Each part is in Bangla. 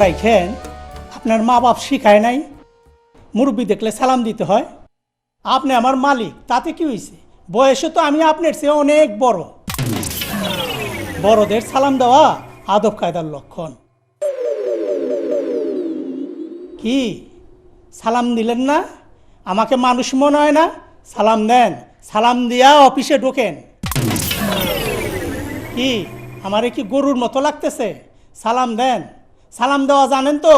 রাখেন, আপনার মা বাপ শিখায় নাই মুরব্বী দেখলে সালাম দিতে হয়? আপনি আমার মালিক, তাতে কি হয়েছে? বয়সে তো আমি আপনার চেয়ে অনেক বড়। বড়দের সালাম দেওয়া আদব কায়দার লক্ষণ। কি সালাম দিলেন না? আমাকে মানুষ মনে হয় না? সালাম দেন, সালাম দিয়া অফিসে ঢোকেন। কি আমারে কি গরুর মতো লাগতেছে? সালাম দেন, সালাম দেওয়া জানেন তো?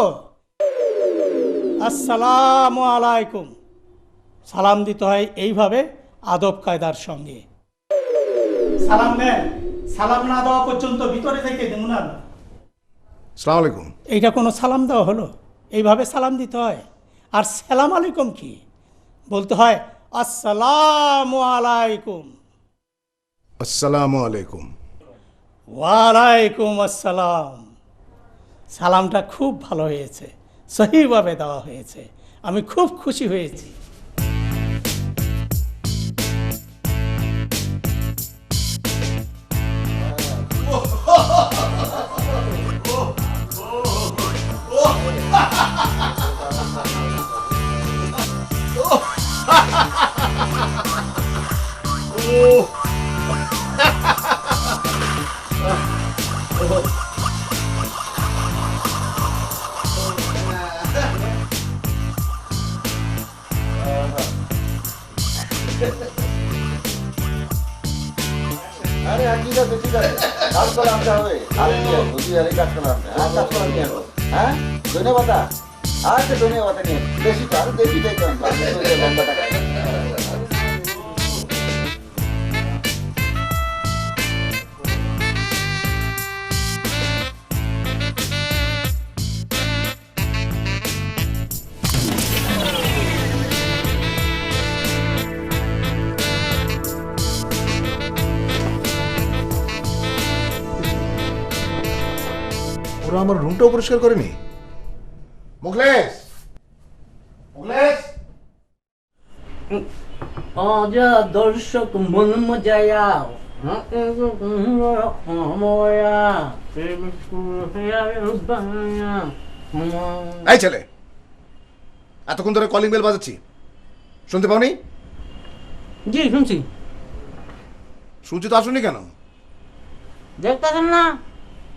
আসসালামু আলাইকুম। সালাম দিতে হয় এইভাবে আদব কায়দার সঙ্গে। সালাম দেন, সালাম না দেওয়া পর্যন্ত ভিতরে থেকে দেন না। আসসালামু আলাইকুম। এইটা কোনো সালাম দেওয়া হলো? এইভাবে সালাম দিতে হয়। আর সালাম আলাইকুম কি বলতে হয়? আসসালামু আলাইকুম। আসসালামু আলাইকুম। ওয়ালাইকুম আসসালাম। সালামটা খুব ভালো হয়েছে, সহিভাবে দেওয়া হয়েছে, আমি খুব খুশি হয়েছি। আরে ঠিক আছে ঠিক আছে, কাজ করে আনতে হবে। আরে বুঝি আরে কাজ করে আনতে, হ্যাঁ কাজ করে নিয়ে আসবো। হ্যাঁ ধন্যবাদ। আচ্ছা ধন্যবাদ নিয়ে বেশি তো আরো বেশি দেখবেন লম্বা টাকা। ওরা আমার রুমটাও পরিষ্কার করেনি। মুখলেস, মুখলেস, আজা দর্শক মন মজায়াও এই ছেলে, এতক্ষণ ধরে কলিং বেল বাজাচ্ছি, শুনতে পাওনি? জি শুনছি। শুনছি তো আসুনি কেন? দেখতেছেন না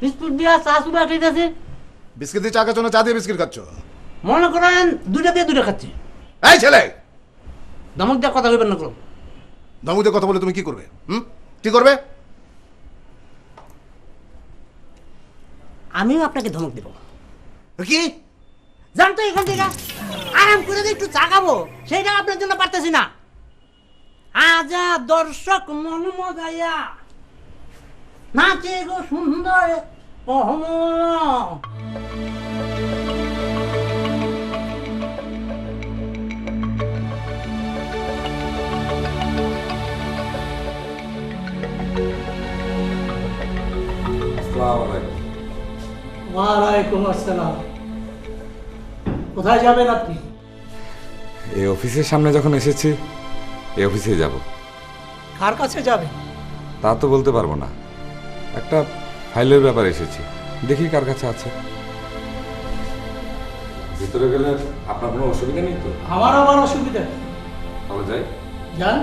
বিস্কুট দিয়া চা সুবা খাইতেছে। বিস্কিট দিয়ে চা খাচ্ছ না চা দিয়ে বিস্কিট খাচ্ছ? মনে করেন দুইটা দিয়ে দুইটা খাচ্ছি। এই ছেলে, ধমক দিয়ে কথা কইবেন না করো। ধমক দিয়ে কথা বলে তুমি কি করবে? কি করবে? আমিও আপনাকে ধমক দেব। কি জানতো এখান থেকে আরাম করে যে একটু চা খাবো সেইটা আপনার জন্য পারতেছি না। আজা দর্শক মন মজায়া নাচে গো সুন্দর ওয়ালাইকুম আসসালাম। কোথায় যাবেন আপনি? এই অফিসের সামনে যখন এসেছি এই অফিসেই যাব। কার কাছে যাবেন? তা তো বলতে পারবো না, একটা ফাইলের ব্যাপারে এসেছি, দেখি কার কাছে আছে। ভিতরে গেলে আপনার কোনো অসুবিধা নেই তো? আমার আবার অসুবিধা নেই। তাহলে যাই। যান।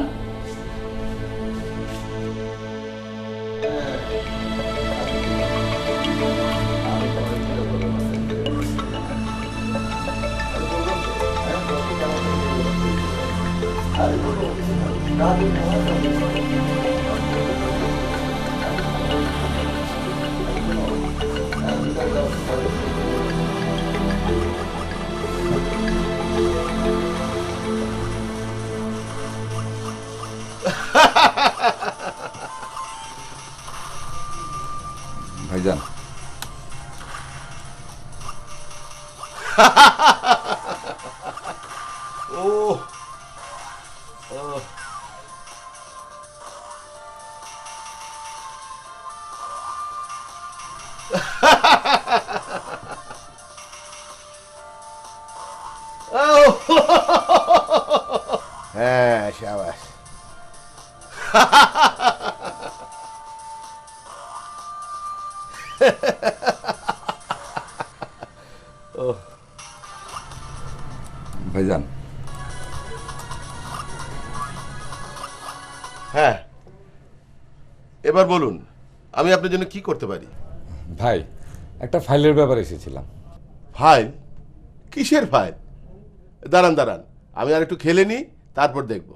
ভাইজান, ও হ্যাঁ শাবাশ। হ্যাঁ, এবার বলুন আমি আপনার জন্য কি করতে পারি? ভাই, একটা ফাইলের ব্যাপারে এসেছিলাম। ফাইল? কিসের ফাইল? দাঁড়ান দাঁড়ান, আমি আর একটু খেলে নিই, তারপর দেখব।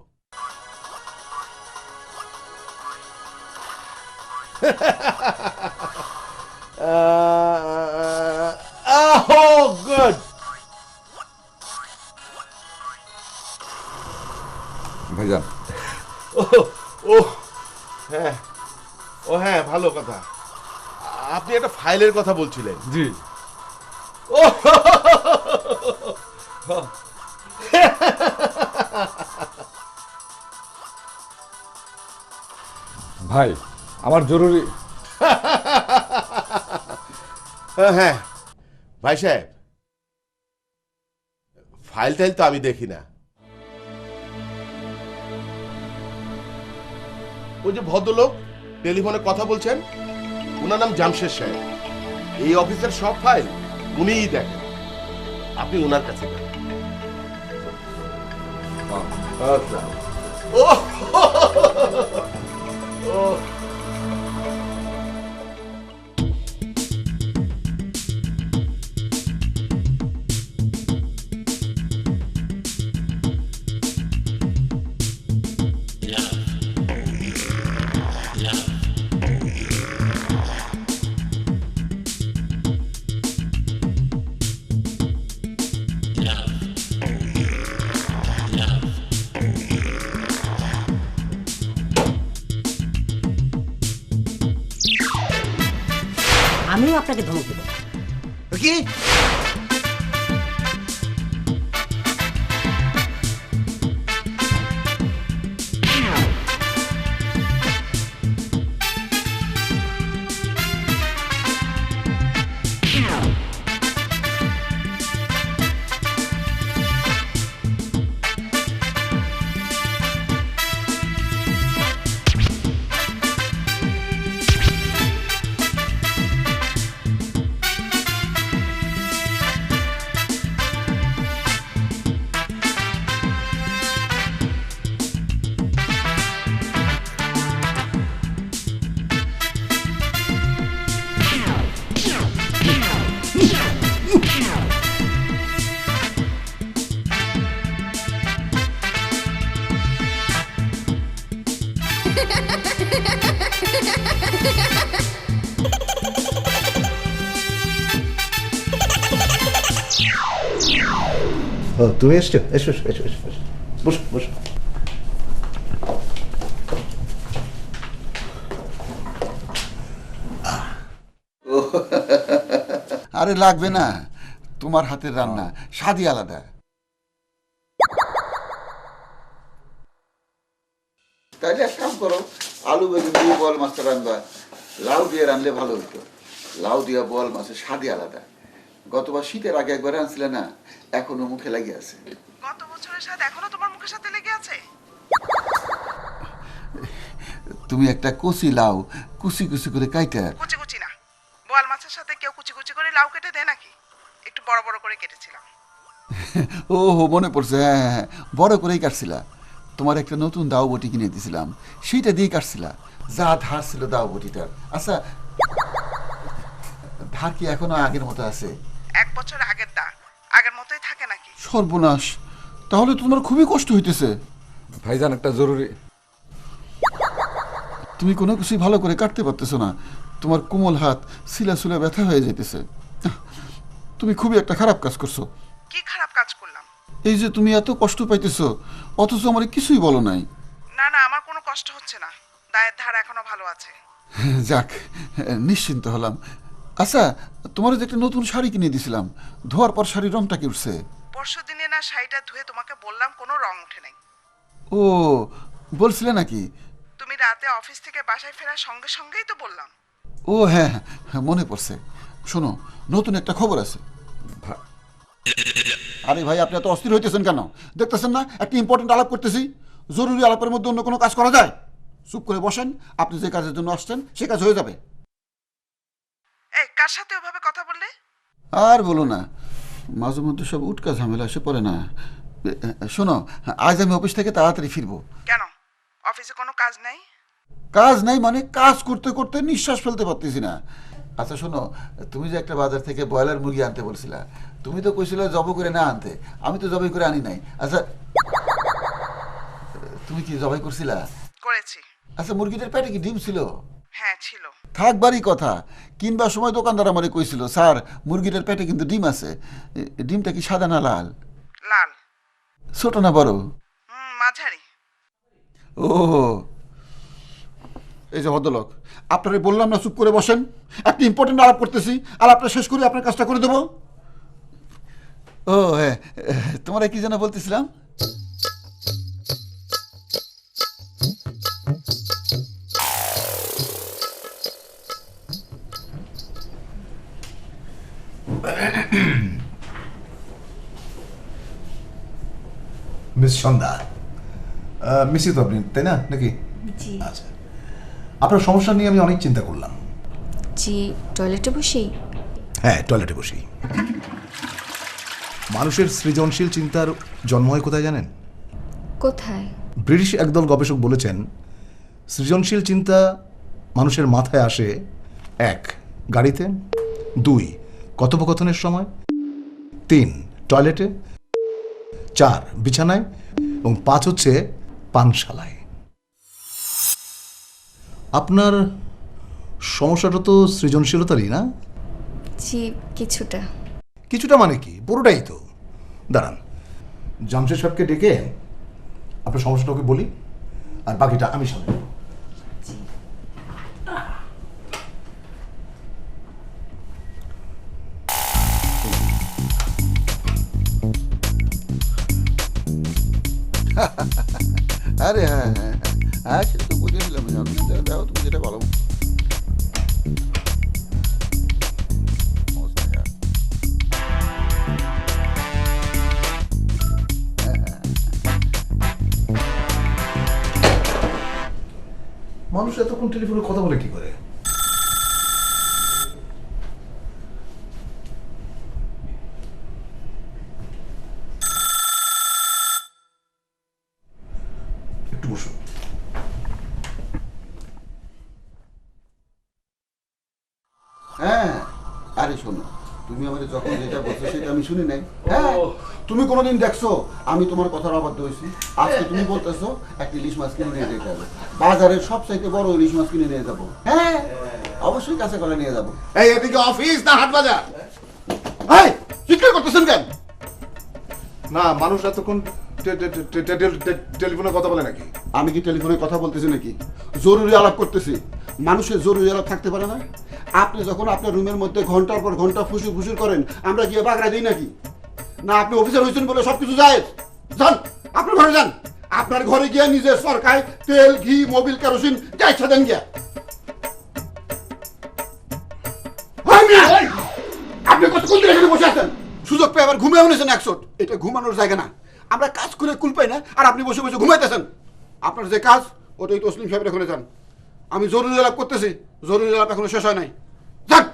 গুড। ভাইজান, ও ও হ্যাঁ, ও হ্যাঁ, ভালো কথা। আপনি একটা ফাইলের কথা বলছিলেন। জি। ও ভাই, আমার জরুরি। হ্যাঁ ভাই সাহেব, ফাইল টাইল তো আমি দেখি না। ওই যে ভদ্রলোক টেলিফোনে কথা বলছেন, ওনার নাম জামশেদ সাহেব। এই অফিসের সব ফাইল উনিই দেখেন, আপনি ওনার কাছে যান। আচ্ছা। ও ও আমিও আপনাকে ধমক দেবো। কি? ও তুমি এসছো, এসো এসো এসো এসো এসো। বসো বসো। আরে লাগবে না, তোমার হাতের রান্না স্বাদই আলাদা। তাইলে এক কাম করো, আলু বেগুন দিয়ে বল মাছটা রান্না, লাউ দিয়ে রানলে ভালো হতো। লাউ দিয়া বল মাছের স্বাদই আলাদা। গতবার শীতের আগে একবার আনছিলে না, এখনো মুখে লেগে আছে। গত বছরের স্বাদ এখনো তোমার মুখের সাথে লেগে আছে? তুমি একটা কচি লাউ কুচি কুচি করে কাইটা। কুচি কুচি না, বোয়াল মাছের সাথে কেউ কুচি কুচি করে লাউ কেটে দেয় নাকি? একটু বড় বড় করে কেটেছিলাম। ও হো, মনে পড়ছে, হ্যাঁ হ্যাঁ হ্যাঁ, বড় করেই কাটছিলা। তোমার একটা নতুন দাও বটি কিনে দিয়েছিলাম, সেইটা দিয়ে কাটছিলা। যা ধার ছিল দাও বটিটার। আচ্ছা, ধার কি এখনো আগের মতো আছে? 1 বছর আগের দা আগের মতোই থাকে নাকি? সর্বনাশ, তাহলে তো তোমার খুবই কষ্ট হইতেছে। ভাইজান, একটা জরুরি। তুমি কোনো কিছুই ভালো করে কাটতে পারতেছো না, তোমার কোমল হাত সিলা ব্যথা হয়ে যেতেছে। তুমি খুবই একটা খারাপ কাজ করছো। কি খারাপ কাজ করলাম? এই যে তুমি এত কষ্ট পাইতেছো, অথচ আমার কিছুই বলো নাই। না না, আমার কোনো কষ্ট হচ্ছে না, দায়ের ধার এখনো ভালো আছে। যাক, নিশ্চিন্ত হলাম। আচ্ছা, তোমার যে একটা নতুন শাড়ি কিনে দিয়েছিলাম, ধোয়ার পর শাড়ির রংটা কি উঠছে? পরশু দিনে না শাড়িটা ধুয়ে তোমাকে বললাম, কোনো রং উঠে নাই। ও, বলছিলে নাকি? তুমি রাতে অফিস থেকে বাসায় ফেরার সঙ্গে সঙ্গেই তো বললাম। ও হ্যাঁ হ্যাঁ, মনে পড়ছে। শোনো, নতুন একটা খবর আছে। আরে ভাই, আপনি এত অস্থির হইতেছেন কেন? দেখতেছেন না একটা ইম্পর্টেন্ট আলাপ করতেছি। জরুরি আলাপের মধ্যে অন্য কোনো কাজ করা যায়? চুপ করে বসেন, আপনি যে কাজের জন্য আসছেন সে কাজ হয়ে যাবে। এই কার সাথে ওভাবে কথা বললে? আর বলো না, মাঝে মধ্যে সব উটকা ঝামেলা এসে পড়ে না। শোনো, আজ আমি অফিস থেকে তাড়াতাড়ি ফিরবো। কেন? অফিসে কোনো কাজ নাই? কাজ নাই মানে কাজ করতে করতে নিঃশ্বাস ফেলতে পারতেছি না। আচ্ছা শোনো, তুমি যে একটা বাজার থেকে ব্রয়লার মুরগি আনতে বলছিলা, তুমি তো কইছিলে জব করে না আনতে, আমি তো জবাই করে আনি নাই। আচ্ছা তুমি কি জবাই করছিলা? করেছি। আচ্ছা মুরগিটার পেটে কি ডিম ছিল? হ্যাঁ ছিল। থাকবারই কথা, কিনবার সময় দোকানদার আমারে কইছিল, স্যার মুরগিটার পেটে কিন্তু ডিম আছে। ডিমটা কি সাদা না লাল? লাল। ছোট না বড়? মাঝারি। ও এই যে ভদ্রলোক, আপনারে বললাম না চুপ করে বসেন, একটা ইম্পর্টেন্ট আলাপ করতেছি, আর আপনার শেষ করে আপনার কাজটা করে দেবো। ও হ্যাঁ, তোমরা কি যেন বলতেছিলাম? মিস সন্ধ্যা, মিসই তো আপনি, তাই না নাকি? জি। আচ্ছা, আপনার সমস্যা নিয়ে আমি অনেক চিন্তা করলাম। জি, টয়লেটে বসেই? হ্যাঁ, টয়লেটে বসি। মানুষের সৃজনশীল চিন্তার জন্ম হয় কোথায় জানেন? কোথায়? ব্রিটিশ একদল গবেষক বলেছেন, সৃজনশীল চিন্তা মানুষের মাথায় আসে 1 গাড়িতে, 2 কথোপকথনের সময়, 3 টয়লেটে, 4 বিছানায় এবং 5 হচ্ছে পানশালায়। আপনার সমস্যাটা তো সৃজনশীলতারই, না? জি, কিছুটা। কিছুটা মানে কি, পুরোটাই তো। দাঁড়ান, জামশেদ সাহেবকে ডেকে আপনার সমস্যাটাকে বলি, আর বাকিটা আমি সামনে নেব। আরে হ্যাঁ হ্যাঁ হ্যাঁ, সেটা তো বুঝেছিলাম, দেখো তুমি যেটা বলো। মানুষ এতক্ষণ টেলিফোনে কথা বলে কি করে? একটু বসুন। হ্যাঁ, আরে শোনো, তুমি আমাদের যখন যেটা বলছো সেটা আমি শুনি নাই। হ্যাঁ, তুমি কোনোদিন দেখছো আমি তোমার কথার অবাধ্য হয়েছি? আজকে তুমি বলতেছো একটা ইলিশ মাছ কিনে নিয়ে যেতে হবে, বাজারের সবচাইতে বড় ইলিশ মাছ কিনে নিয়ে যাবো। হ্যাঁ, অবশ্যই কাছে করে নিয়ে যাবো। এই, এদিকে অফিস না হাট বাজার? এই, চিৎকার করতেছেন কেন? না, মানুষ এতক্ষণ টেলিফোনে কথা বলে নাকি? আমি কি টেলিফোনে কথা বলতেছি নাকি? জরুরি আলাপ করতেছি। মানুষের জরুরি আলাপ থাকতে পারে না? আপনি যখন আপনার রুমের মধ্যে ঘন্টার পর ঘন্টা ফুসুর ফুসুর করেন, আমরা গিয়ে বাগড়া দিই নাকি? না আপনি অফিসার হয়েছেন বলে সবকিছু যায়? যান আপনার ঘরে যান, আপনার ঘরে গিয়ে নিজের সরকায় তেল ঘি মোবিল কেরোসিন যা ইচ্ছা দেন গিয়া। আপনি কতক্ষণ ধরে এখানে বসে আছেন? সুযোগ পেয়ে আবার ঘুমিয়ে উনেছেন 100। এটা ঘুমানোর জায়গা না, আমরা কাজ করে কুল পাই না, আর আপনি বসে বসে ঘুমাইতেছেন। আপনার যে কাজ ওটাই তসলিম সাহেবের এখানে যান। আমি জরুরি আলাপ করতেছি, জরুরি আলাপ এখনো শেষ হয় নাই। যান।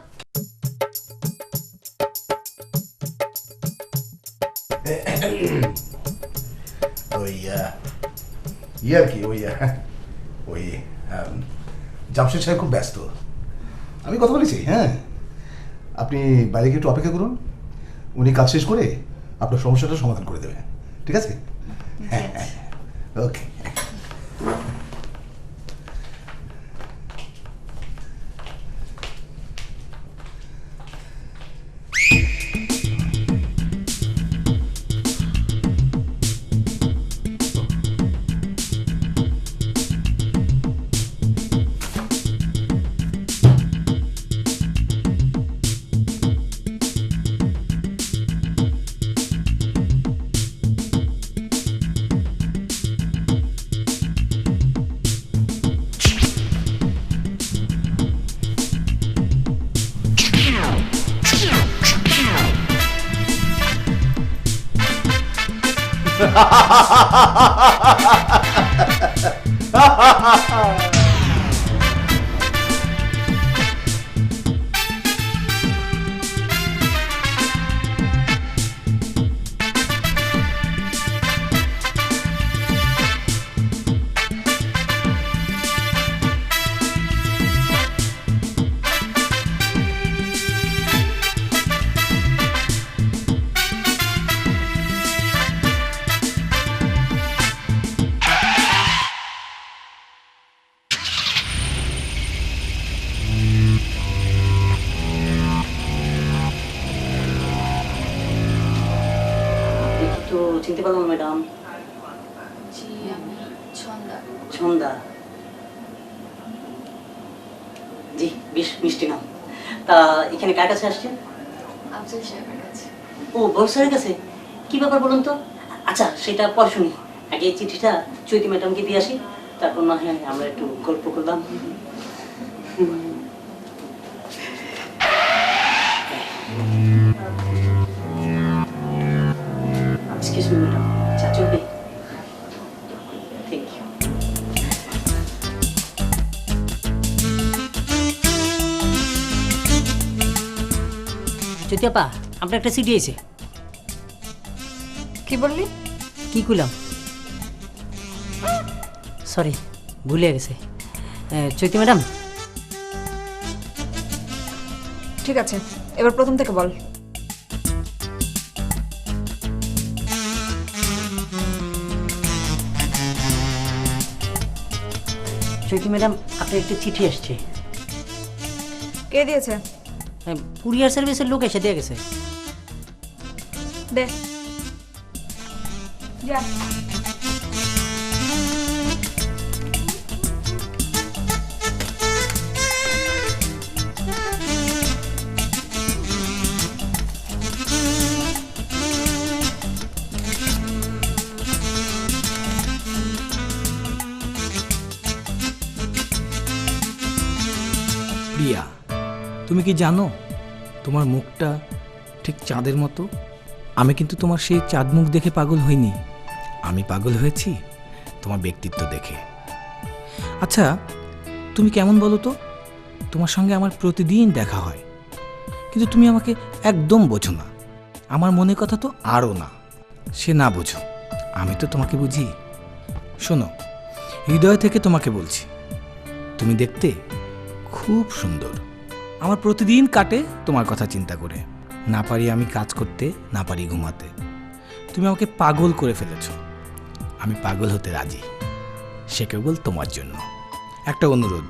ওই আর কি, ওই জামশেদ সাহেব খুব ব্যস্ত, আমি কথা বলেছি। হ্যাঁ, আপনি বাইরে গিয়ে একটু অপেক্ষা করুন, উনি কাজ শেষ করে আপনার সমস্যাটা সমাধান করে দেবে, ঠিক আছে? হ্যাঁ হ্যাঁ, ওকে। চিনতে পারলাম ম্যাডাম? জি আমি ছন্দা। ছন্দা? জি, বেশ মিষ্টি নাম। তা এখানে কার কাছে আসছেন? আফজাল সাহেবের কাছে। ও, বলসারের কাছে? কি ব্যাপার বলুন তো? আচ্ছা, সেটা পর শুনি। আগে এই চিঠিটা চৈতি ম্যাডামকে দিয়ে আসি, তারপর না হয় আমরা একটু গল্প করলাম। এক্সকিউজ মি ম্যাডাম, চা চলবে? Thank you. চৈতি আপা, আপনার একটা চিঠি এসে। কি বললি? কি কইলাম? সরি, ভুলে গেছে। চৈতি ম্যাডাম, ঠিক আছে, এবার প্রথম থেকে বল। চৈতি ম্যাডাম, আপনার একটা চিঠি আসছে। কে দিয়েছে? কুরিয়ার সার্ভিসের লোক এসে দিয়ে গেছে। দে যা। প্রিয়া, তুমি কি জানো তোমার মুখটা ঠিক চাঁদের মতো? আমি কিন্তু তোমার সেই চাঁদ মুখ দেখে পাগল হইনি, আমি পাগল হয়েছি তোমার ব্যক্তিত্ব দেখে। আচ্ছা, তুমি কেমন বলো তো? তোমার সঙ্গে আমার প্রতিদিন দেখা হয়, কিন্তু তুমি আমাকে একদম বোঝো না। আমার মনের কথা তো আরও না, সে না বোঝো, আমি তো তোমাকে বুঝি। শোনো, হৃদয় থেকে তোমাকে বলছি, তুমি দেখতে খুব সুন্দর। আমার প্রতিদিন কাটে তোমার কথা চিন্তা করে। না পারি আমি কাজ করতে, না পারি ঘুমাতে। তুমি আমাকে পাগল করে ফেলেছ। আমি পাগল হতে রাজি, সে কেবল তোমার জন্য। একটা অনুরোধ,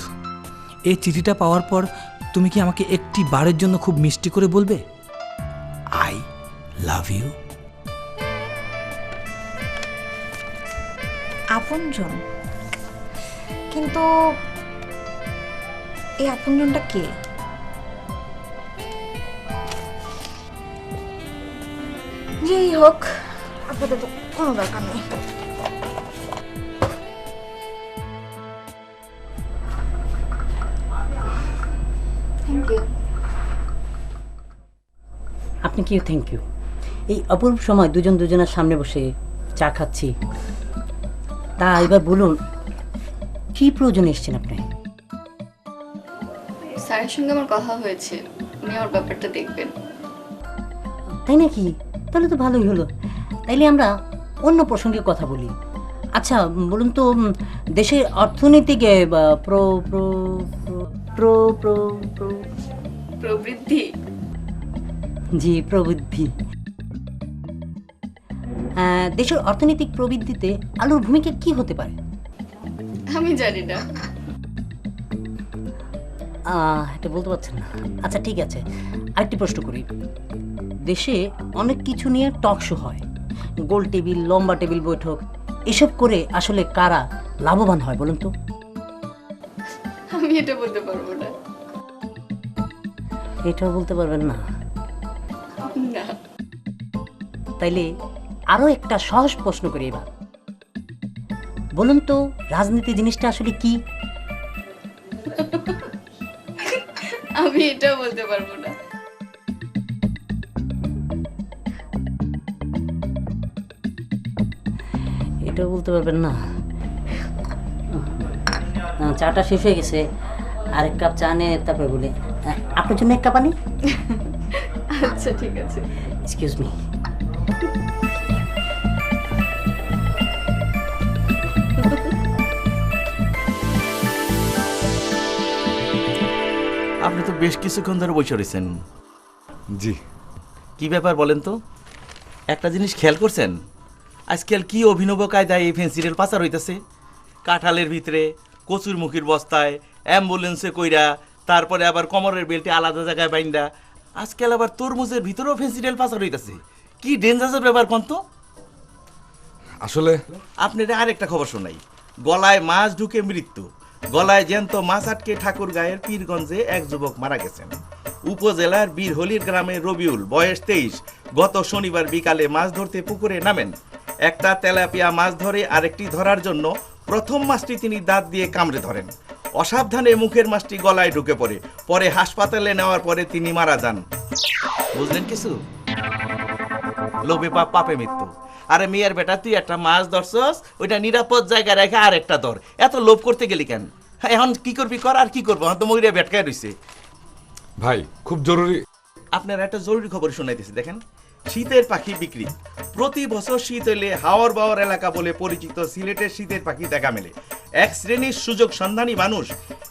এই চিঠিটা পাওয়ার পর তুমি কি আমাকে একটি বারের জন্য খুব মিষ্টি করে বলবে, আই লাভ ইউ? আপনজন? কিন্তু এই আপনজনটা কে? যেই হোক, আপাতত কোনো দরকার নেই। Thank you. আপনি কি থ্যাংক ইউ? এই অপূর্ব সময় দুজন দুজনের সামনে বসে চা খাচ্ছি, তা এবার বলুন কি প্রয়োজনে এসেছেন আপনি? স্যারের সঙ্গে আমার কথা হয়েছে, উনি ওর ব্যাপারটা দেখবেন। তাই নাকি? তাহলে তো ভালোই হলো। তাইলে আমরা অন্য প্রসঙ্গে কথা বলি। আচ্ছা বলুন তো, দেশের অর্থনীতিকে প্রবৃদ্ধি? জি, প্রবৃদ্ধি। দেশের অর্থনৈতিক প্রবৃদ্ধিতে আলুর ভূমিকা কি হতে পারে? আমি জানি না। এটা বলতে পারছেন না? আচ্ছা ঠিক আছে, আরেকটি প্রশ্ন করি। দেশে অনেক কিছু নিয়ে টক শো হয়, গোল টেবিল, লম্বা টেবিল বৈঠক, এসব করে আসলে কারা লাভবান হয় বলুন তো? আমি এটা বলতে পারবো না। এটাও বলতে পারবেন না? না। তাইলে আরো একটা সহজ প্রশ্ন করি এবার। বলুন তো, রাজনীতি জিনিসটা আসলে কি? আমি এটাও বলতে পারবো না। এটাও বলতে পারবেন না? চাটা শেষ হয়ে গেছে, আরেক কাপ চা নিয়ে তারপরে বলি। আপনার জন্য এক কাপ আনি? আচ্ছা ঠিক আছে। Excuse me. আপনি তো বেশ কিছুক্ষণ ধরে বসে রয়েছেন। জি। কি ব্যাপার বলেন তো? একটা জিনিস খেয়াল করছেন, আজকাল কি অভিনব কায়দায় এই ফেন্সিডিল পাচার হইতেছে? কাঁঠালের ভিতরে, কচুর মুখির বস্তায়, অ্যাম্বুলেন্সে কইরা, তারপরে আবার কোমরের বেল্টে আলাদা জায়গায় বাইন্দা, আজকাল আবার তরমুজের ভিতরেও ফেন্সিডিল পাচার হইতেছে। কি ডেঞ্জারের ব্যাপার কোন তো? আসলে আপনার আরেকটা খবর শোনাই, গলায় মাছ ঢুকে মৃত্যু, গলায় জ্যান্ত মাছ আটকে ঠাকুর গায়ের পীরগঞ্জে এক যুবক মারা গেছেন। উপজেলার বীরহলির গ্রামে রবিউল, বয়স 23, গত শনিবার বিকালে মাছ ধরতে পুকুরে নামেন। একটা তেলাপিয়া মাছ ধরে আরেকটি ধরার জন্য প্রথম মাছটি তিনি দাঁত দিয়ে কামড়ে ধরেন। অসাবধানে মুখের মাছটি গলায় ঢুকে পড়ে, পরে হাসপাতালে নেওয়ার পরে তিনি মারা যান। বুঝলেন কিছু? লোভে পাপ, পাপে মৃত্যু। আরে মেয়ের বেটা, তুই একটা মাছ ধরছস, ওইটা নিরাপদ জায়গায় রেখে আর একটা ধর, এত লোভ করতে গেলি কেন? এখন কি করবি কর, আর কি করবো, এখন তো ময়ূরে বেটকায় রইছে। ভাই খুব জরুরি। আপনার একটা জরুরি খবর শোনাইতেছি, দেখেন। শীতের পাখি বিক্রি। প্রতি বছর শীত হলে হাওর বাওয়ার এলাকা বলে পরিচিত সিলেটের শীতের পাখি দেখা মেলে। এক শ্রেণীর সুযোগ সন্ধানী মানুষ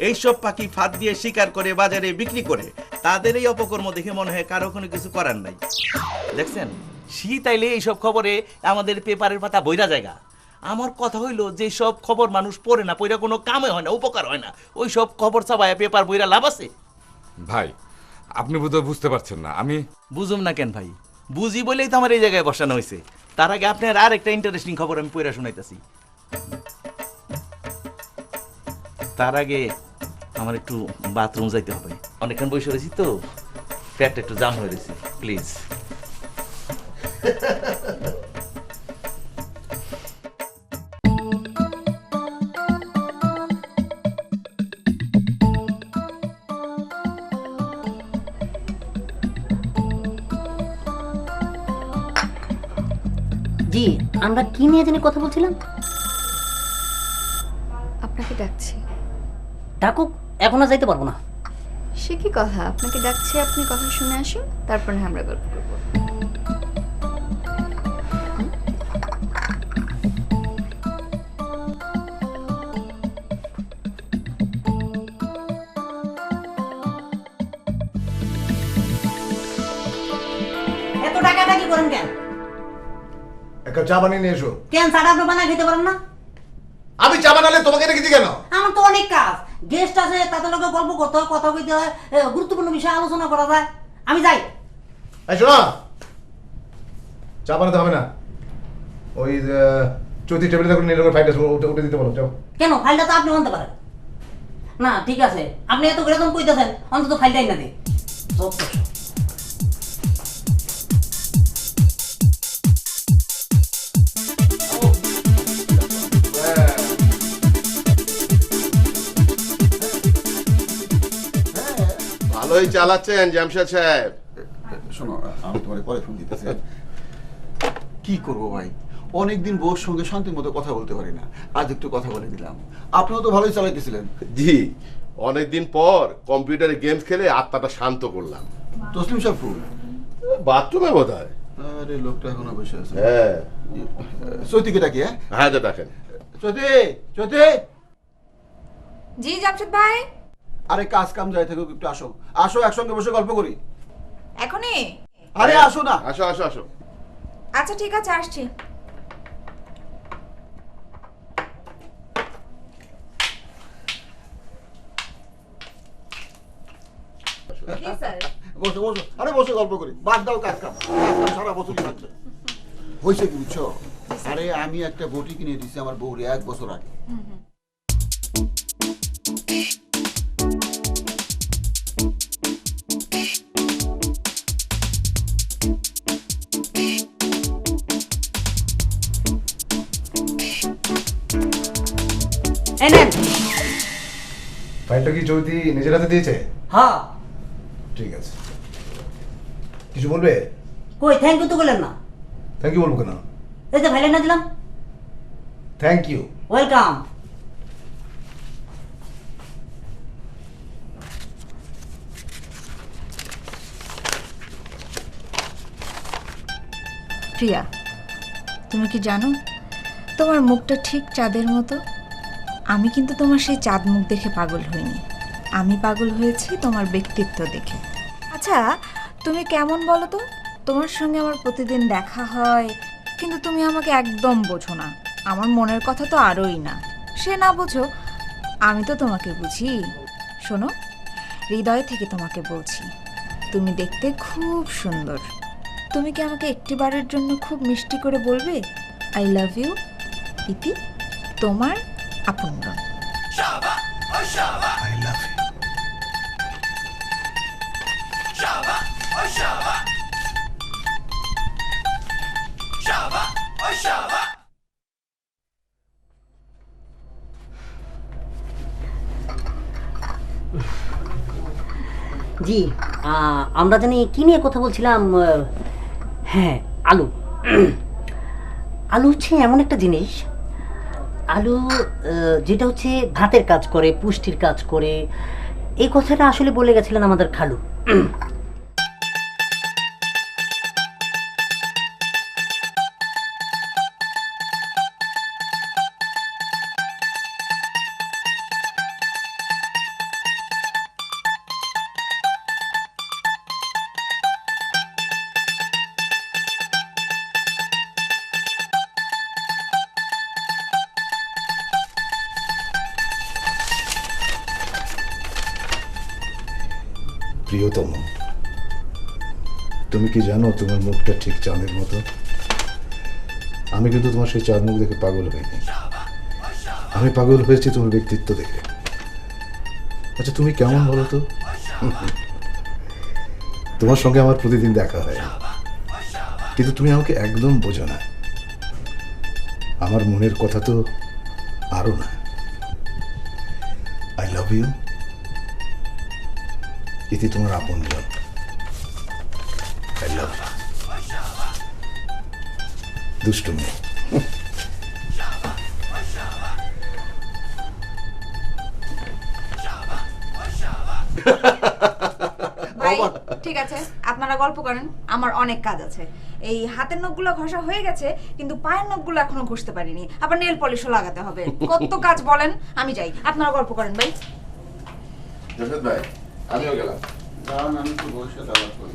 এইসব পাখি ফাঁদ দিয়ে শিকার করে বাজারে বিক্রি করে। তাদের এই অপকর্ম দেখে মনে হয় কারো কোনো কিছু করার নাই। দেখছেন, শীত আইলে এইসব খবরে আমাদের পেপারের পাতা বইরা জায়গা। আমার কথা হইলো, যে সব খবর মানুষ পড়ে না, পড়ে কোনো কামে হয় না, উপকার হয় না, ওই সব খবর ছাপায় পেপার বইরা লাভ আছে? ভাই আপনি বোধহয় বুঝতে পারছেন না। আমি বুঝুম না কেন ভাই? বুঝি বলেই তো আমার এই জায়গায় বসানো হয়েছে। তার আগে আপনার আর একটা ইন্টারেস্টিং খবর আমি পড়ে শোনাইতেছি। তার আগে আমার একটু বাথরুম যাইতে হবে, অনেকক্ষণ বসে রয়েছি তো, পেটটা একটু জাম হয়ে রয়েছে, প্লিজ। জি, আমরা কি নিয়ে জানি কথা বলছিলাম? আপনাকে ডাকছি। ডাকুক, এখনো যাইতে পারবো না। সে কি কথা? আপনাকে ডাকছি, আপনি কথা শুনে আসুন, তারপরে আমরা গল্প করবো। এত টাকাটা কি করেন কেন? একটা চা বানিয়ে নিয়ে এসো। কেন চাটা আপনি বানায় খেতে পারেন না? আমি চা বানালে তোমাকে রেখেছি কেন? আমার তো অনেক কাজ, গেস্ট আছে, তাদের লগে গল্প করতে হয়, কথা কইতে হয়, গুরুত্বপূর্ণ বিষয়ে আলোচনা করা যায়। আমি যাই। এই শোনো, চা বানাতে হবে না। ওই চৌধুরী টেবিলে দেখুন নীল রঙের ফাইল আছে, ওটা উঠে দিতে বলো। যাও। কেন? ফাইলটা তো আপনি আনতে পারেন না। ঠিক আছে, আপনি এত করে যখন কইতেছেন, অন্তত ফাইলটাই না দিই। ভালোই চালাচ্ছেন জামশেদ সাহেব। শোনো, আমি তোমার পরে ফোন দিতেছি। কি করবো ভাই, অনেকদিন বউর সঙ্গে শান্তির মতো কথা বলতে পারি না, আজ একটু কথা বলে দিলাম। আপনিও তো ভালোই চালাইতেছিলেন। জি, অনেকদিন পর কম্পিউটারে গেমস খেলে আত্মাটা শান্ত করলাম। তসলিম সাহেব ফুল বাথরুমে বোধ হয়। আরে লোকটা এখনো বসে আছে। হ্যাঁ, চৈতিকে ডাকি। হ্যাঁ হ্যাঁ, দেখেন। চৈতি, চৈতি। জি জামশেদ ভাই। আরে কাজ কাম যাই থাকুক, একটু আসো, আসো একসঙ্গে বসে গল্প করি। এখনই? আরে আসো না। আসো আসো আসো। আচ্ছা ঠিক আছে, আসছি। বসো বসো, আরে বসে গল্প করি, বাদ দাও কাজ কাম, কাজ কাম সারা বছর থাকছে। হয়েছে কি বুঝছো? আরে আমি একটা বটি কিনে দিচ্ছি আমার বউরে 1 বছর আগে। ফাইলটা কি চৌধুরী নিজের হাতে দিয়েছে? হ্যাঁ। ঠিক আছে, কিছু বলবে? কই থ্যাংক ইউ তো বললেন না। থ্যাংক ইউ বলবো কেন? এই যে ফাইলে না দিলাম। Thank you. ওয়েলকাম। প্রিয়া, তুমি কি জানো তোমার মুখটা ঠিক চাঁদের মতো? আমি কিন্তু তোমার সেই চাঁদ মুখ দেখে পাগল হইনি, আমি পাগল হয়েছি তোমার ব্যক্তিত্ব দেখে। আচ্ছা তুমি কেমন বলো তো? তোমার সঙ্গে আমার প্রতিদিন দেখা হয়, কিন্তু তুমি আমাকে একদম বোঝো না। আমার মনের কথা তো আরোই না। সে না বোঝো, আমি তো তোমাকে বুঝি। শোনো, হৃদয় থেকে তোমাকে বলছি, তুমি দেখতে খুব সুন্দর। তুমি কি আমাকে একটিবারের জন্য খুব মিষ্টি করে বলবে আই লাভ ইউ ইতি, তোমার আপনজন। I love you. জি, আমরা জানি কি নিয়ে কথা বলছিলাম? হ্যাঁ, আলু। আলু হচ্ছে এমন একটা জিনিস, আলু যেটা হচ্ছে ভাতের কাজ করে, পুষ্টির কাজ করে। এই কথাটা আসলে বলে গেছিলেন আমাদের খালু। প্রিয়তম, তুমি কি জানো তোমার মুখটা ঠিক চাঁদের মতো? আমি কিন্তু তোমার সেই চাঁদ মুখ দেখে পাগল হইনি, আমি পাগল হয়েছি তোমার ব্যক্তিত্ব দেখে। আচ্ছা, তুমি কেমন বলো তো? তোমার সঙ্গে আমার প্রতিদিন দেখা হয়, কিন্তু তুমি আমাকে একদম বোঝো না। আমার মনের কথা তো আরো না। আই লাভ ইউ ইতি, তোমার আপনজন। I love you. দুষ্টু মেয়ে। ভাই ঠিক আছে, আপনারা গল্প করেন, আমার অনেক কাজ আছে। এই হাতের নখগুলো ঘষা হয়ে গেছে, কিন্তু পায়ের নখগুলো এখনো ঘষতে পারিনি। আবার নেল পলিশও লাগাতে হবে। কত কাজ বলেন, আমি যাই, আপনারা গল্প করেন ভাই। জামশেদ ভাই, আমিও গেলাম। কারণ আমি তো ভবিষ্যৎ আলাপ করি।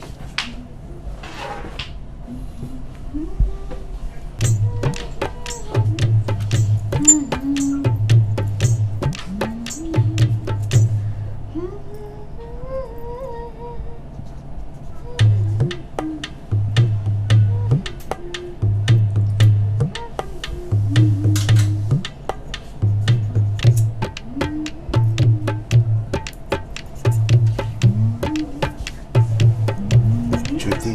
চৈতি,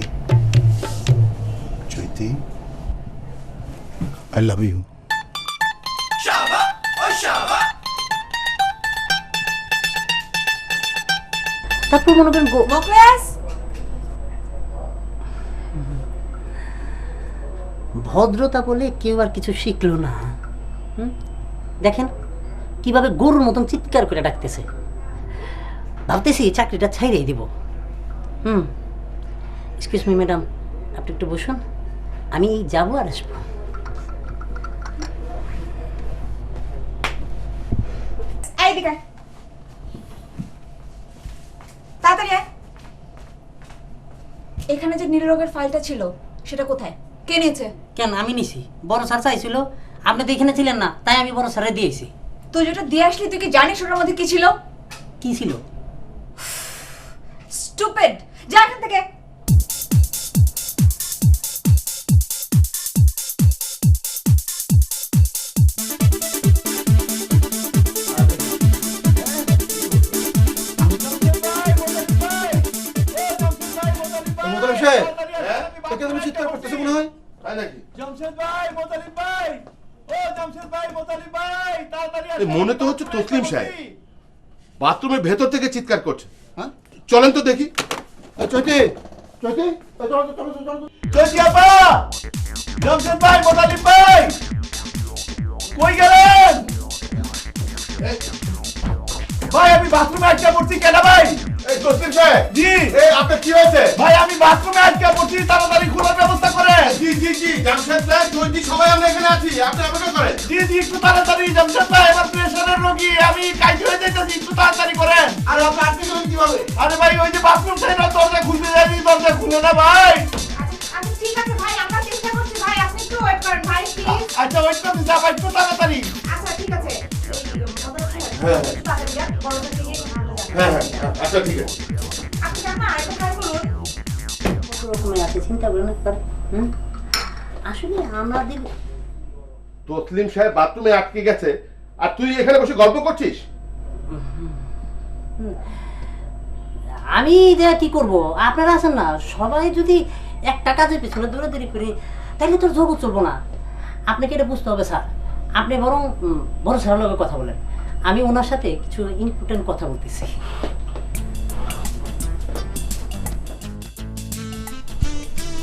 চৈতি, আই লাভ ইউ। তারপর মনে করেন মোকলেস, ভদ্রতা বলে কেউ আর কিছু শিখলো না। দেখেন কিভাবে গরুর মতন চিৎকার করে ডাকতেছে। ভাবতেছি চাকরিটা ছাইড়েই দিব। এক্সকিউজ মি ম্যাডাম, আপনি একটু বসুন, আমি যাবো আর আসবো। এইদিকে তাড়াতাড়ি আয়। এখানে যে নীল রঙের ফাইলটা ছিল সেটা কোথায়, কে নিয়েছে? কেন আমি নিছি? বড় স্যার চাইছিল, আপনি তো এখানে ছিলেন না, তাই আমি বড় স্যারে দিয়েছি। তুই যেটা দিয়ে আসলি তুই কি জানিস ওটার মধ্যে কি ছিল? কি ছিল? স্টুপিড, যা এখান থেকে। তুমি চিৎকার করতেছো মনে হয়? তাই নাকি? জামশেদ ভাই, মোতালিব ভাই, ও জামশেদ ভাই, মোতালিব ভাই, তাড়াতাড়ি এ মনে তো হচ্ছে তসলিম সাহেব বাথরুমের ভেতর থেকে চিৎকার করছে। হ্যাঁ, চলেন তো দেখি। চৈতি, চৈতি, চলো চলো চলো চলো। চৈতি আপা, জামশেদ ভাই, মোতালিব ভাই, কই গেলেন? ভাই আমি বাথরুমে আটকা পড়ছি। কেন ভাই? এই তসলিম সাহেব, জি আপনার কি হয়েছে? ভাই, আমি বাথরুমে আটকা পড়ছি, তাড়াতাড়ি খোলার ব্যবস্থা করেন। জি জি জি, জামশেদ সাহেব, চৈতি, সবাই আমরা এখানে আছি, আপনি অপেক্ষা করেন। জি জি, একটু তাড়াতাড়ি। জামশেদ ভাই, আমার প্রেশারের রোগী, আমি কাইতে হয়ে যাইতেছি, একটু তাড়াতাড়ি করেন। আর আপনি আটকে গেলেন কিভাবে? আরে ভাই, ওই যে বাথরুম সাইড দরজা খুলতে যাইনি, দরজা খুলে না ভাই। আচ্ছা ঠিক আছে ভাই, আমরা চেষ্টা করছি ভাই, আপনি একটু ওয়েট করেন ভাই প্লিজ। আচ্ছা ওয়েট করতে যা ভাই, একটু তাড়াতাড়ি। আচ্ছা ঠিক আছে। হ্যাঁ তাড়াতাড়ি যান, বড়দের দিকে হাঁটা যান। হ্যাঁ হ্যাঁ, আচ্ছা ঠিক আছে। আপনি জান না আরেকটা ট্রাই করুন। কত রকমের আছে, চিন্তা করেন একবার। আসলে আমাদের তসলিম সাহেব বাথরুমে আটকে গেছে আর তুই এখানে বসে গল্প করছিস? আমি যে কি করব, আপনারা আছেন না, সবাই যদি একটা কাজের পিছনে দৌড়াদৌড়ি করি তাহলে তোর জগৎ চলবো না। আপনাকে এটা বুঝতে হবে স্যার। আপনি বরং বড় স্যারের কথা বলেন, আমি ওনার সাথে কিছু ইম্পর্টেন্ট কথা বলতেছি।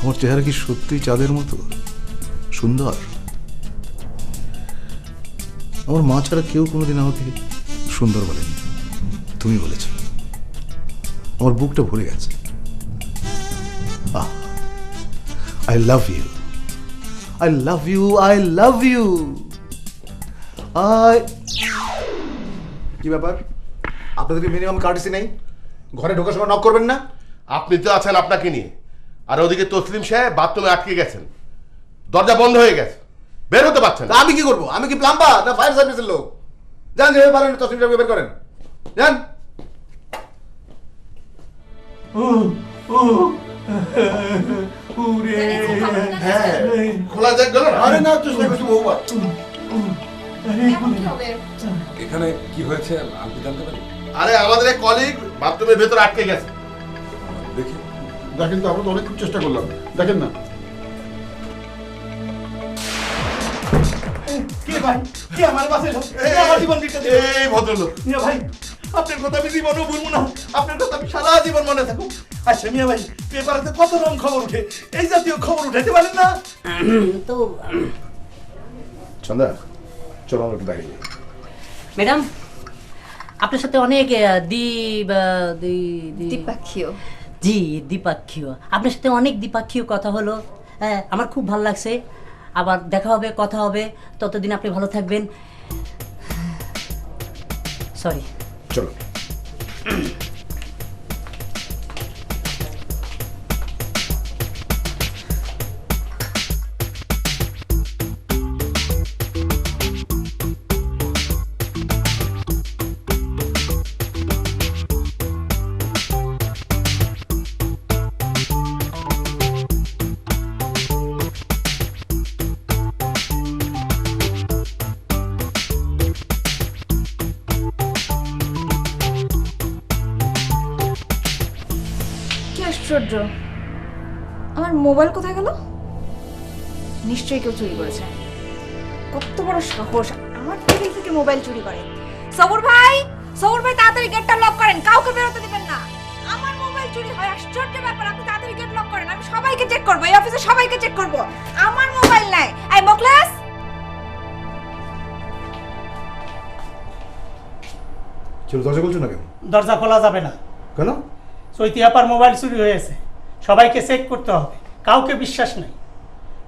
আমার চেহারা কি সত্যিই চাঁদের মতো সুন্দর? আমার মা ছাড়া কেউ কোনোদিন আমাকে সুন্দর বলেনি, তুমি বলেছ। আমার বুকটা ভরে গেছে। I love you, I love you, I love you. কি ব্যাপার, আপনাদেরকে মিনিমাম কার্টিসি নেই? ঘরে ঢোকার সময় নক করবেন না? আপনি তো আছেন আপনাকে নিয়ে, আর ওদিকে তসলিম সাহেব বাথরুমে আটকে গেছেন, দরজা বন্ধ হয়ে গেছে, বের হতে পারছেন না। তা আমি কি করবো? আমি কি প্লাম্বার না ফায়ার সার্ভিসের লোক? যান, যেভাবে পারেন তসলিম সাহেবকে বের করেন, যান। হ্যাঁ, খোলা যাক গেল না? আরে না, চেষ্টা করছি বহুবার। এখানে কি হয়েছে আমি কি জানতে পারি? আরে আমাদের এক কলিগ বাথরুমের ভেতর আটকে গেছে। দেখি। দেখেন তো, আমরা তো অনেক চেষ্টা করলাম, দেখেন না। কে ভাই, কে আমার বাঁচাইলো? কে আমার জীবন দিতে দিল? এই ভদ্রলোক। মিয়া ভাই, আপনার কথা আমি জীবনও ভুলবো না, আপনার কথা আমি সারা জীবন মনে থাকবো। আচ্ছা মিয়া ভাই, পেপারেতে কত রকম খবর উঠে, এই জাতীয় খবর উঠাইতে পারেন না? তো চন্দা, চলো আমরা একটু বাইরে যাই। ম্যাডাম, আপনার সাথে অনেক দ্বিপাক্ষীয়। জি, দ্বিপাক্ষীয়। আপনার সাথে অনেক দ্বিপাক্ষীয় কথা হলো, হ্যাঁ, আমার খুব ভালো লাগছে। আবার দেখা হবে, কথা হবে, ততদিন আপনি ভালো থাকবেন। সরি। চলো। কি আশ্চর্য, আমার মোবাইল কোথায় গেল? নিশ্চয়ই কেউ চুরি করেছে। কত বড় সাহস, আমার টেবিল থেকে মোবাইল চুরি করে। সবুর ভাই, সবুর ভাই, তাড়াতাড়ি গেটটা লক করেন, কাউকে বেরোতে দিবেন না। আমার মোবাইল চুরি হয়, আশ্চর্য ব্যাপার। আপনি তাড়াতাড়ি গেট লক করেন, আমি সবাইকে চেক করব, এই অফিসে সবাইকে চেক করব। আমার মোবাইল নাই। এই মোকলেস, চলো, দরজা খুলছো না কেন? দরজা খোলা যাবে না। কেন? চৈতি আপার মোবাইল চুরি হয়েছে, সবাইকে চেক করতে হবে, কাউকে বিশ্বাস নাই।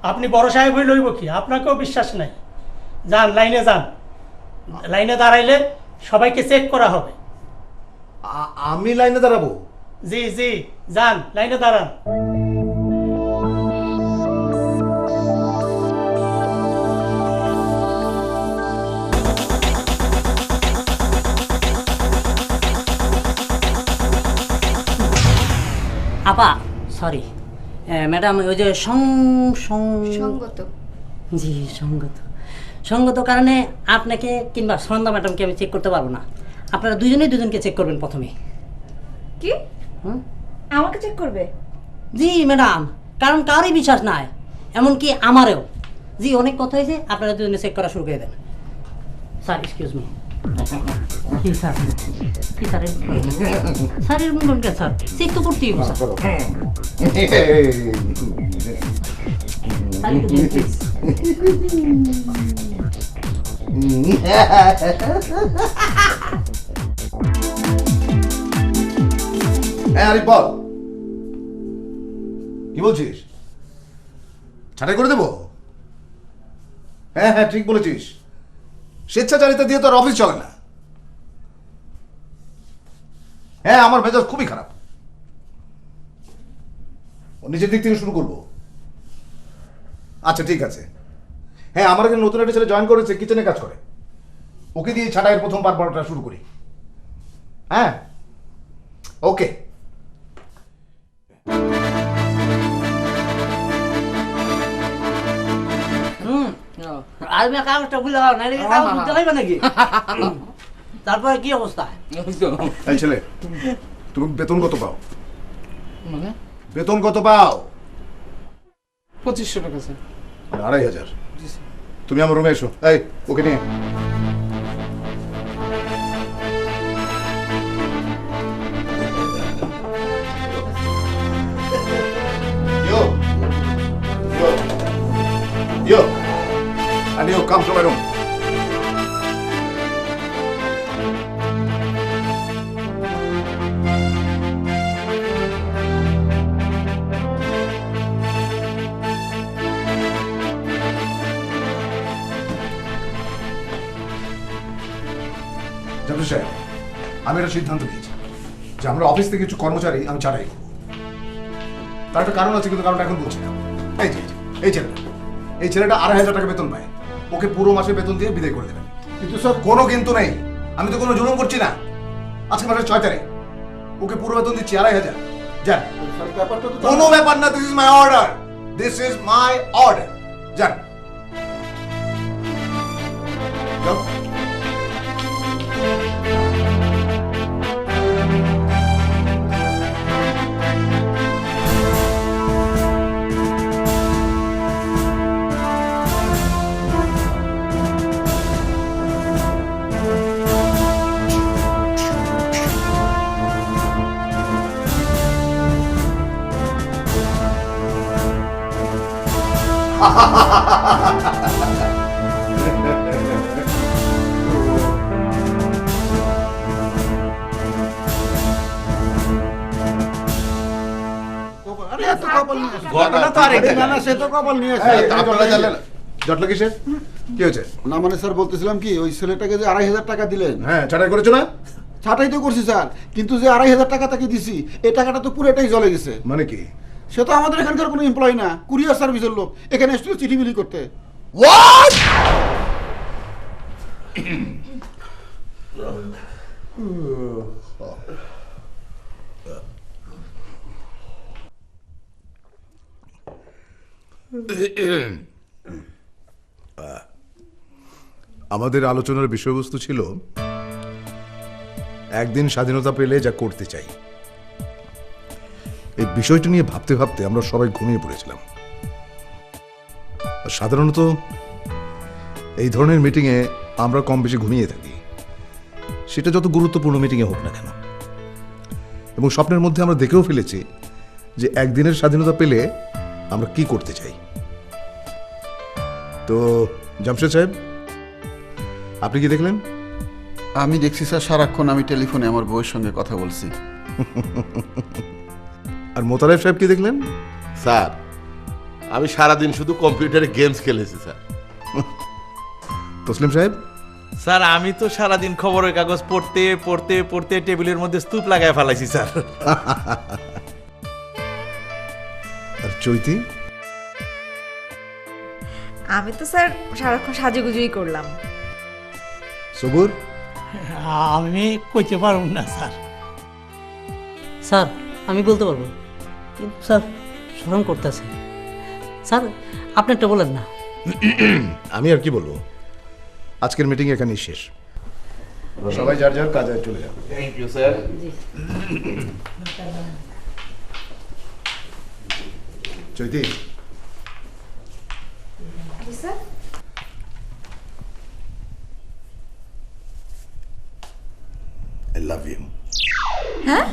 আপনি বড় সাহেব হয়ে লইব কি, আপনাকেও বিশ্বাস নাই। যান, লাইনে যান, লাইনে দাঁড়াইলে সবাইকে চেক করা হবে। আমি লাইনে দাঁড়াবো? জি জি, যান, লাইনে দাঁড়ান। আপা, সরি ম্যাডাম, ওই যে সঙ্গত। জি, সঙ্গত কারণে আপনাকে কিংবা সন্ধ্যা ম্যাডামকে আমি চেক করতে পারবো না। আপনারা দুজনেই দুজনকে চেক করবেন প্রথমে। কি? আমাকে চেক করবে? জি ম্যাডাম, কারণ কারোরই বিশ্বাস নাই, এমনকি আমারও। জি, অনেক কথা হয়েছে, আপনারা দুজনে চেক করা শুরু করে দেন। Sir, excuse me. কি স্যার, কি স্যার, স্যার এরকম বলুন কেন স্যার? চেক তো করতেই হবে স্যার। স্যার, একটু দিন, please। হ্যাঁ আরিফ বল, কি বলছিস? ছাঁটাই করে দেবো? হ্যাঁ হ্যাঁ, ঠিক বলেছিস। স্বেচ্ছাচারিতা দিয়ে তো আর অফিস চলে না। হ্যাঁ, আমার মেজাজ খুবই খারাপ। ও নিজের দিক থেকে শুরু করবো। আচ্ছা ঠিক আছে। হ্যাঁ, আমার এখানে নতুন একটা ছেলে জয়েন করেছে, কিচেনে কাজ করে। ওকে দিয়ে ছাঁটাইয়ের প্রথম পার্টটা শুরু করি। হ্যাঁ, ওকে। আর আমি কাগজটা খুলে দাও নাহলে কি কাগজ খুলতে পারবে নাকি তারপরে কি অবস্থা এই ছেলে তুমি বেতন কত পাও? মানে বেতন কত পাও? 2500 টাকা স্যার। 2500। তুমি আমার রুমে এসো। এই ওকে নিয়ে Yo, and you come to my room. Jamshed সাহেব, আমি একটা সিদ্ধান্ত নিয়েছি যে আমরা অফিস থেকে কিছু কর্মচারী আমি ছাড়াই করবো। তার একটা কারণ আছে, কিন্তু কারণটা এখন বলছি না। এই ছেলেটা 2500 টাকা বেতন পায়। ওকে পুরো মাসে বেতন দিয়ে বিদায় করে দেবেন। কিন্তু স্যার কোনো কিন্তু নেই, আমি তো কোনো জুলুম করছি না। আজকে মাসের 6 তারিখ, ওকে পুরো বেতন দিচ্ছি 2500। যান। কোনো ব্যাপার না, this is my order, this is my order. যান। যাও। ঘটনা তো আরেক না না সে তো কপাল নিয়ে জটলা কিসের? কি হয়েছে? না মানে স্যার বলতেছিলাম কি ওই ছেলেটাকে যে 2500 টাকা দিলেন, হ্যাঁ ছাড়াই করেছো না? ছাটাই তো করছি স্যার, কিন্তু যে 2500 টাকা তাকে দিছি এই টাকাটা তো পুরোটাই চলে গেছে। মানে কি? সে তো আমাদের এখানকার কোনো এমপ্লয় না, কুরিয়ার সার্ভিসের লোক, এখানে এসেছিল চিঠি বিলি করতে। What? আমাদের আলোচনার বিষয়বস্তু ছিল একদিন স্বাধীনতা পেলে যা করতে চাই। এই বিষয়টি নিয়ে ভাবতে ভাবতে আমরা সবাই ঘুমিয়ে পড়েছিলাম। সাধারণত এই ধরনের মিটিংয়ে আমরা কম বেশি ঘুমিয়ে থাকি, সেটা যত গুরুত্বপূর্ণ মিটিংয়ে হোক না কেন। এবং স্বপ্নের মধ্যে আমরা দেখেও ফেলেছি যে একদিনের স্বাধীনতা পেলে আমরা কি করতে চাই। তো জামশেদ সাহেব, আপনি কি দেখলেন? আমি দেখছি স্যার সারাক্ষণ আমি টেলিফোনে আমার বউয়ের সঙ্গে কথা বলছি। আর মোতালেব সাহেব কি দেখলেন? স্যার আমি সারাদিন শুধু কম্পিউটারে গেমস খেলেছি স্যার। তসলিম সাহেব? স্যার আমি তো সারাদিন খবরের কাগজ পড়তে পড়তে পড়তে টেবিলের মধ্যে স্তূপ লাগায় ফেলাইছি স্যার। আর চৈতি? আমি তো স্যার সারাক্ষণ সাজুগুজুই করলাম। সবুর? আমি কইতে পারব না স্যার। স্যার আমি বলতে পারবো, কিন্তু স্যার শরম করতেছে। স্যার আপনি একটা বলেন না। আমি আর কি বলবো, আজকের মিটিং এখানেই শেষ। সবাই যার যার কাজে চলে যাবে। Thank you sir. Chaiti, sir I love you. হ্যাঁ